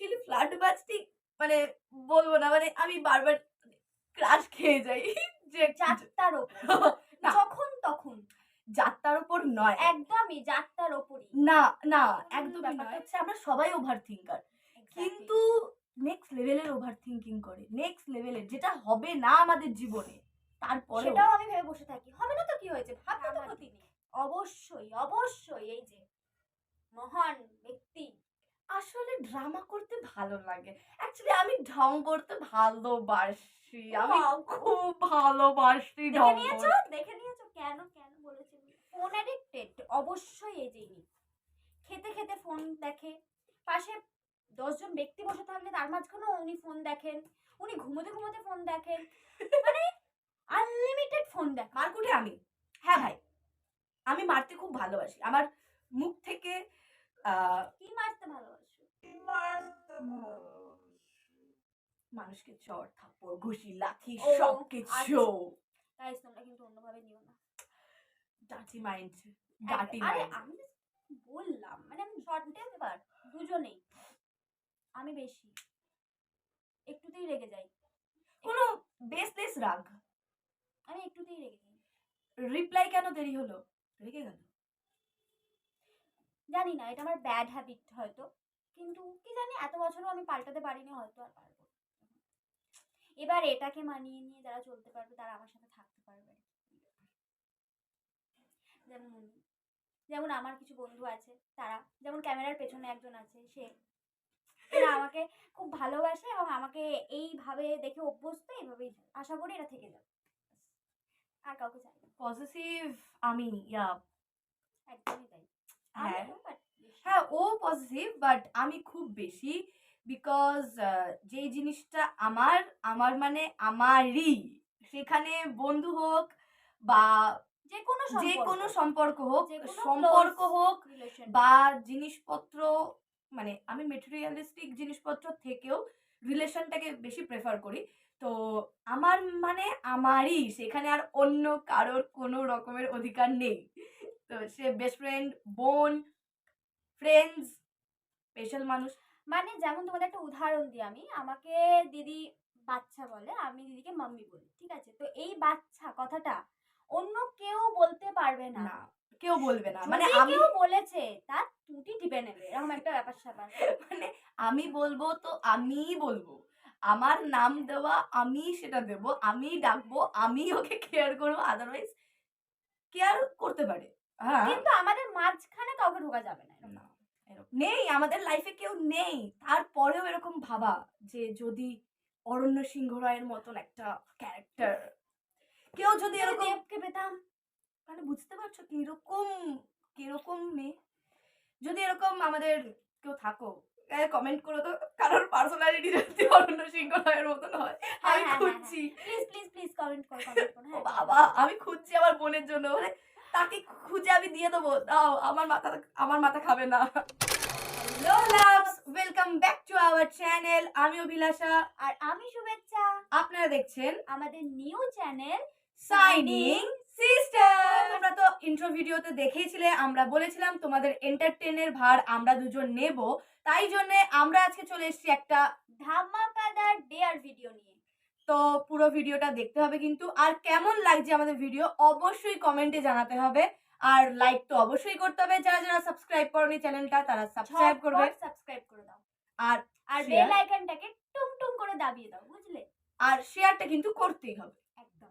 Actually flirt বাজটি মানে বলবো না, মানে আমি বারবার ক্রাশ খেয়ে যাই যে যাত্রার ওপর না যখন তখন যাত্রার উপর নয়, একদমই যাত্রার ওপরই না না একদমই ব্যাপারটা নয়। হচ্ছে আমরা সবাই ওভার থিঙ্কার, কিন্তু কিন্তু নেক্সট লেভেলের ওভার থিঙ্কিং করে, নেক্সট লেভেলের যেটা হবে না আমাদের জীবনে, তারপরে সেটাও আমি ভেবে বসে থাকি হবে না তো কি হয়েছে, ভাবতে তো ক্ষতি নেই। অবশ্যই অবশ্যই এই যে মহান ব্যক্তি আসলে ড্রামা করতে ভালো লাগে। অ্যাকচুয়ালি আমি ঢং করতে ভালোবাসি, আমি Wow! খুব ভালোবাসি দেখে ঢং নিয়েছো করতে। দেখে নিয়েছো কেন কেন বলেছি ফোন অ্যাডিক্টেড অবশ্যই এই যে ইনি খেতে খেতে ফোন দেখে, পাশে 10 জন ব্যক্তি বসে থাকলে তার মাঝখানেও উনি ফোন দেখেন, উনি ঘুমোতে ঘুমোতে ফোন দেখেন, মানে আনলিমিটেড ফোন দেখেন। মারকুটে আমি। হ্যাঁ ভাই, আমি মারতে খুব ভালোবাসি। আমার মুখ থেকে কি মারতে ভালোবাসো? মানুষকে চড়, থাপ্পড়, ঘুষি, লাথি ও, সবকিছু। গাইস তোমরা কিন্তু অন্যভাবে নিও না। ডার্টি মাইন্ড, ডার্টি আরে মাইন্ড। আমি বললাম মানে আমি শর্ট টেম্পার দুজনেই। আমি বেশি একটুতেই রেগে যাই, কোনো বেসলেস রাগ। আমি একটুতেই রেগে যাই। রিপ্লাই কেন দেরি হলো? রেগে গেল। জানি না, এটা আমার ব্যাড হ্যাবিট হয়তো, কিন্তু কি জানি এত বছরও আমি পাল্টাতে পারিনি, হয়তো আর পারবো। এবার এটাকে মানিয়ে নিয়ে যারা চলতে পারবে তারা আমার সাথে থাকতে পারবে। যেমন যেমন আমার কিছু বন্ধু আছে, তারা যেমন ক্যামেরার পেছনে একজন আছে, এরা আমাকে খুব ভালোবাসে এবং আমাকে এইভাবে দেখে অভ্যস্ত, এইভাবেই আশা করি এরা থেকে যাবে, আর কাউকে চাই না। পজিটিভ আমি, ইয়া একদমই তাই। হ্যাঁ আমিও but বেশি। হ্যাঁ, ও পজিটিভ বাট আমি খুব বেশি, বিকজ যেই জিনিসটা আমার, আমার মানে আমারই, সেখানে বন্ধু হোক বা যে কোনো যে কোনো সম্পর্ক সম্পর্ক হোক, যে কোনো সম্পর্ক close হোক relation বা জিনিসপত্র, মানে আমি মেটেরিয়ালিস্টিক জিনিসপত্র থেকেও রিলেশনটাকে বেশি প্রেফার করি। তো আমার মানে আমারই, সেখানে আর অন্য কারোর কোনো রকমের অধিকার নেই। তো সে বেস্ট ফ্রেন্ড, বোন, ফ্রেন্ডস, স্পেশাল মানুষ। মানে যেমন তোমাদের একটা উদাহরণ দিই, আমি আমাকে দিদি বাচ্চা বলে, আমি দিদিকে মাম্মি বলি, ঠিক আছে? তো এই বাচ্চা কথাটা অন্য কেউ বলতে পারবে না। না, কেউ বলবে না, মানে যদি আমি কেউ বলেছে তার টুটি টিপে নেবে, এরকম একটা ব্যাপার স্যাপার। মানে আমি বলবো তো আমিই বলবো, আমার নাম দেওয়া আমি সেটা দেবো, আমি ডাকবো, আমি ওকে কেয়ার করবো, আদারওয়াইজ কেয়ার করতে পারে। হ্যাঁ, কিন্তু আমাদের মাঝখানে কাউকে ঢোকা যাবে না, না এরকম নেই, আমাদের লাইফে কেউ নেই। তারপরেও এরকম ভাবা যে যদি অরণ্য সিংহ রায়ের মতন একটা ক্যারেক্টার, কেউ যদি এরকম, দেবকে পেতাম। মানে বুঝতে পারছো কিরকম কিরকম মেয়ে, যদি এরকম আমাদের কেউ থাকো, কমেন্ট করো তো কারোর পার্সোনালিটি যদি অরণ্য সিংহ রায়ের মতন হয়। আমি খুঁজছি, প্লিজ প্লিজ প্লিজ কমেন্ট করো কমেন্ট করো। ও বাবা, আমি খুঁজছি আমার বোনের জন্য, মানে তাকে খুঁজে আমি দিয়ে দেবো, দাও, আমার মাথা খাবে না। Hello loves, welcome back to our channel. আমি অভিলাষা আর আমি শুভেচ্ছা। আপনারা দেখছেন আমাদের নিউ চ্যানেল সাইনিং সিস্টার। তোমরা তো ইন্ট্রো ভিডিওতে দেখেইছিলে, আমরা বলেছিলাম তোমাদের এন্টারটেইনের ভার আমরা দুজন নেব, তাই জন্য আমরা আজকে চলে এসেছি একটা ধামাকাদার ডেয়ার ভিডিও নিয়ে। তো পুরো ভিডিওটা দেখতে হবে কিন্তু, আর কেমন লাগছে আমাদের ভিডিও অবশ্যই কমেন্টে জানাতে হবে, আর লাইক তো অবশ্যই করতে হবে, যারা যারা সাবস্ক্রাইব করনি চ্যানেলটা তারা সাবস্ক্রাইব করবে, সাবস্ক্রাইব করে দাও, আর আর বেল আইকনটাকে টুং টুং করে দাবিয়ে দাও, বুঝলে? আর শেয়ারটা কিন্তু করতেই হবে একদম।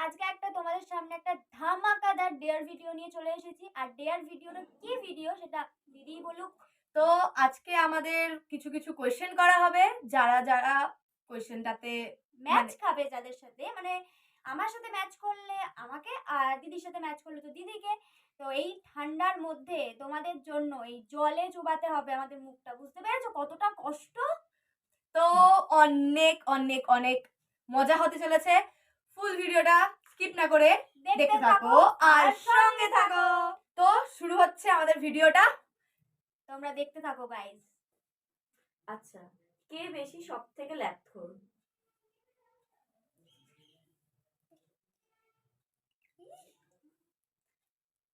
আজকে একটা তোমাদের সামনে একটা ধামাকাদার ডেয়ার ভিডিও নিয়ে চলে এসেছি, আর ডেয়ার ভিডিওটা কি ভিডিও সেটা দিদিই বলুক। তো আজকে আমাদের কিছু কিছু কোয়েশ্চেন করা হবে, যারা যারা কোয়েশ্চেনটাতে ম্যাচ খাবে, যাদের সাথে মানে আমার সাথে ম্যাচ করলে আমাকে, আর দিদির সাথে ম্যাচ করলে তো দিদিকে। তো এই ঠান্ডার মধ্যে তোমাদের জন্য এই জলে চুবাতে হবে আমাদের মুখটা, বুঝতে পেরেছো কতটা কষ্ট? তো অনেক অনেক অনেক মজা হতে চলেছে, ফুল ভিডিওটা স্কিপ না করে দেখতে থাকো আর সঙ্গে থাকো। তো শুরু হচ্ছে আমাদের ভিডিওটা, তোমরা দেখতে থাকো গাইস। আচ্ছা, কে বেশি সব থেকে ল্যাথখোর?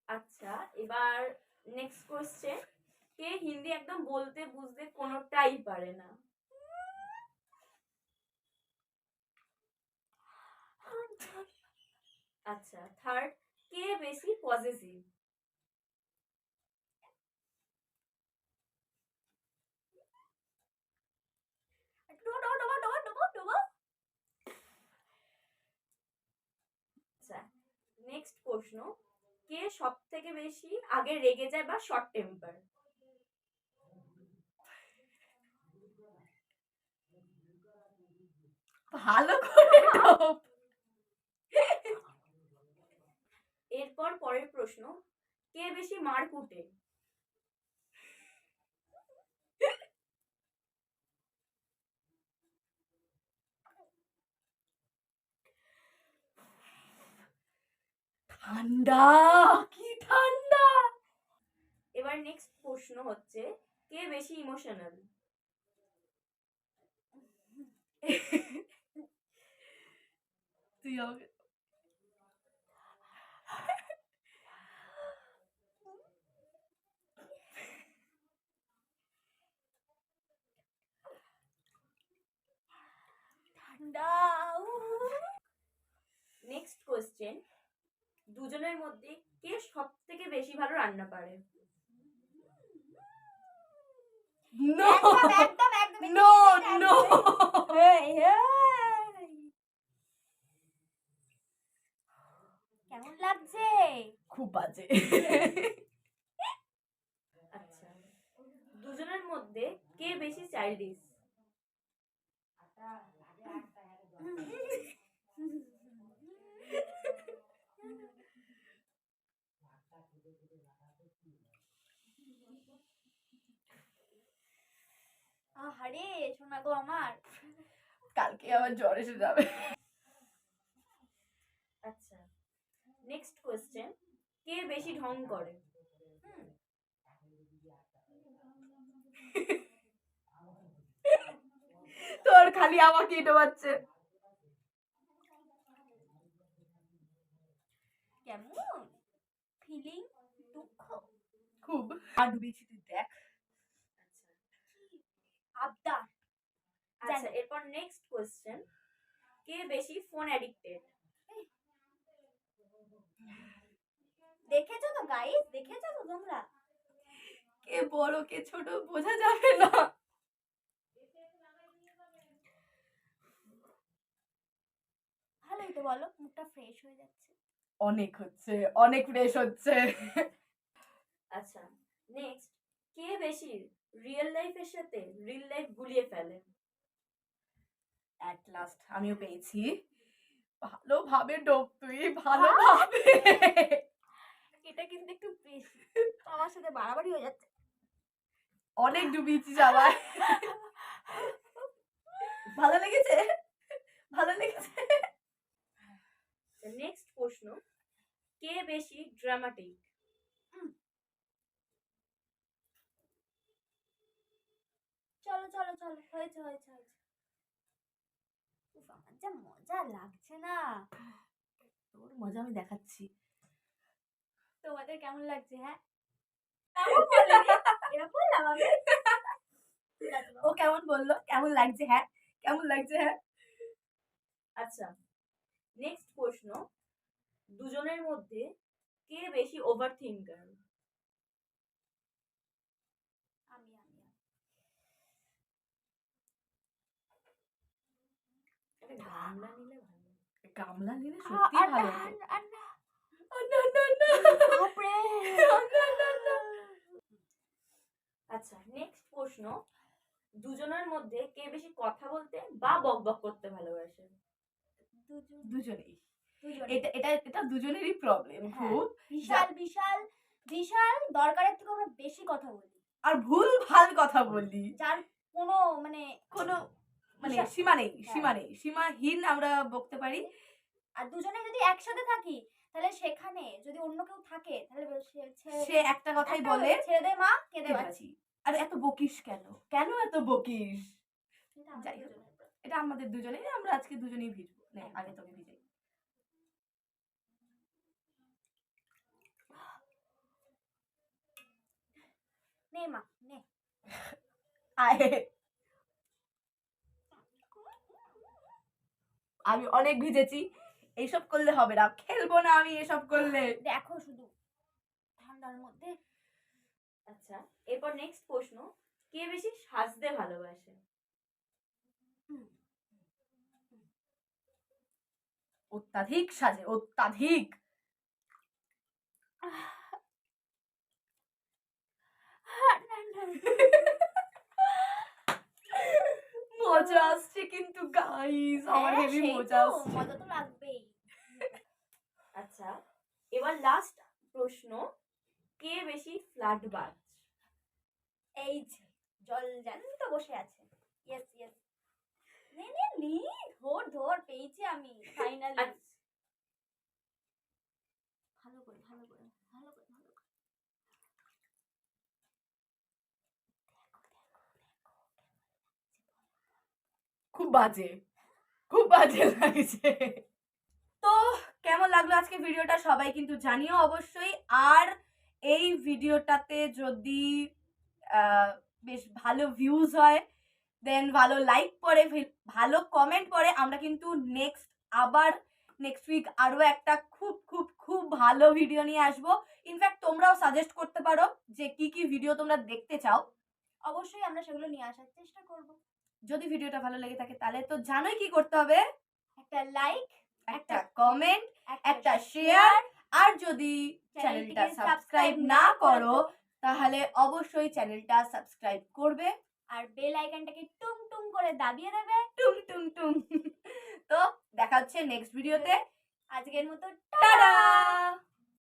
আচ্ছা, এবার নেক্সট কোশ্চেন, কে কে হিন্দি একদম বলতে বুঝতে কোনোটাই পারে না? আচ্ছা, থার্ড, কে বেশি পজিটিভ? আচ্ছা, নেক্সট প্রশ্ন, কে সব থেকে বেশি আগে রেগে যায় বা শর্ট টেম্পার? ভালো করে ঢোক। এরপর পরের প্রশ্ন, কে বেশি মার কুটে? ঠান্ডা, কি ঠান্ডা। এবার নেক্সট প্রশ্ন হচ্ছে, কে বেশি ইমোশনাল? তুই আমাকে ঠান্ডা। নেক্সট কোশ্চেন, দুজনের মধ্যে কে সব থেকে বেশি ভালো রান্না পারে? নো একদম একদম নো নো। কেমন লাগছে? খুব বাজে। আচ্ছা, দুজনের মধ্যে কে বেশি চাইল্ডিশ? আহারে শোনা গো আমার। কালকে আবার জ্বর এসে যাবে। আচ্ছা, নেক্সট কোশ্চেন, কে বেশি ঢং করে? তোর খালি আমাকেই ডোবাচ্ছে। কেমন ফিলিং? দুঃখ? খুব। আর ডুবেছি তুই দেখ। আবদার? আচ্ছা, এরপর নেক্সট কোশ্চেন, কে বেশি ফোন অ্যাডিক্টেড? দেখেছো তো গাইস, দেখেছো তো তোমরা? কে বড় কে ছোট বোঝা যাবে না। ভালোই তো, বলো মুখটা ফ্রেশ হয়ে যাচ্ছে। অনেক হচ্ছে, অনেক ফ্রেশ হচ্ছে। আচ্ছা, নেক্সট, কে বেশি রিয়েল লাইফের সাথে রিল লাইফ গুলিয়ে ফেলে? অ্যাট লাস্ট আমিও পেয়েছি। ভালোভাবে ডোব তুই, ভালোভাবে। এটা কিন্তু একটু বেশি আমার সাথে বাড়াবাড়ি হয়ে যাচ্ছে। অনেক ডুবিয়েছি সবাই। ভালো লেগেছে, ভালো লেগেছে। নেক্সট প্রশ্ন, কে বেশি ড্রামাটিক? চলো চলো চলো, হয়েছে হয়েছে হয়েছে। উফ, আমার যা মজা লাগছে না। তোর মজা আমি দেখাচ্ছি। তোমাদের কেমন লাগছে? হ্যাঁ, এমন বলিনি, এরকম বললাম আমি? ঠিক আছে ও কেমন বললো? কেমন লাগছে? হ্যাঁ কেমন লাগছে? হ্যাঁ। আচ্ছা, নেক্সট প্রশ্ন, দুজনের মধ্যে কে বেশি ওভার থিঙ্কার? আমি আমি একটা গামলা নিলে ভালো। গামলা নিলে সত্যি ভালো হতো। আর না, না না না। বাপরে। না না না। আচ্ছা, নেক্সট প্রশ্ন, দুজনের মধ্যে কে বেশি কথা বলতে বা বকবক করতে ভালোবাসে? দুজনেই। দুজনে। এটা এটা এটা দুজনেরই প্রবলেম হ্যাঁ, খুব। বিশাল বিশাল বিশাল দরকারের থেকে আমরা বেশি কথা বলি, আর ভুল ভাল কথা বলি, যার কোনো মানে কোনো মানে হিসাব- সীমা নেই, হ্যাঁ। সীমা নেই, সীমাহীন আমরা বকতে পারি। আর দুজনে যদি একসাথে থাকি তাহলে সেখানে যদি অন্য কেউ থাকে তাহলে সে একটা কথাই বলে, ছেড়ে দে মা, কেঁদে কেঁদে বাঁচি। বাঁচি। আর এত বকিস কেন, কেন এত বকিস? এটা আমাদের যাই হোক, দুজনের ব্যাপার। এটা আমাদের দুজনেই, আমরা আজকে দুজনেই ভিজবো। নে আগে তোকে ভিজাই। নে মা আয়। আমি অনেক ভিজেছি, এইসব করলে হবে না, খেলবো না আমি এসব করলে। দেখো শুধু ঠান্ডার মধ্যে। আচ্ছা, এরপর নেক্সট প্রশ্ন, কে বেশি সাজতে ভালোবাসে? অত্যাধিক সাজে, অত্যাধিক। মজা আসছে কিন্তু গাইস, আমার হ্যাঁ, হেভি সেই মজা তো, আসছে। মজা তো লাগবেই। আচ্ছা, এবার লাস্ট প্রশ্ন, কে বেশি ফ্ল্যাটবাজ? এই যে জল জ্যান্ত বসে আছে। ইয়েস ইয়েস, নে নে নি, ধর ধর, পেয়েছি আমি ফাইনালি। ভালো করে ভালো করে ভালো করে ভালো করে। খুব বাজে, খুব বাজে লাগছে। তো কেমন লাগলো আজকে ভিডিওটা সবাই কিন্তু জানিও অবশ্যই। আর এই ভিডিওটাতে যদি বেশ ভালো ভিউজ হয়, দেন ভালো লাইক পড়ে, ভালো কমেন্ট পড়ে, আমরা কিন্তু নেক্সট উইক আরো একটা খুব খুব খুব ভালো ভিডিও নিয়ে আসবো। ইনফ্যাক্ট তোমরাও সাজেস্ট করতে পারো যে কি কি ভিডিও তোমরা দেখতে চাও, অবশ্যই আমরা সেগুলো নিয়ে আসার চেষ্টা করব। যদি ভিডিওটা ভালো লেগে থাকে তাহলে তো জানোই কি করতে হবে, একটা লাইক, একটা কমেন্ট, একটা একটা শেয়ার, আর যদি চ্যানেলটা চ্যানেলটিকে সাবস্ক্রাইব না করো তাহলে অবশ্যই চ্যানেলটা সাবস্ক্রাইব করবে, আর বেল আইকনটাকে টুং টুং করে দাবিয়ে দেবে। টুং টুং টুং। তো দেখা হচ্ছে নেক্সট ভিডিওতে। আজকের মতো টাটা।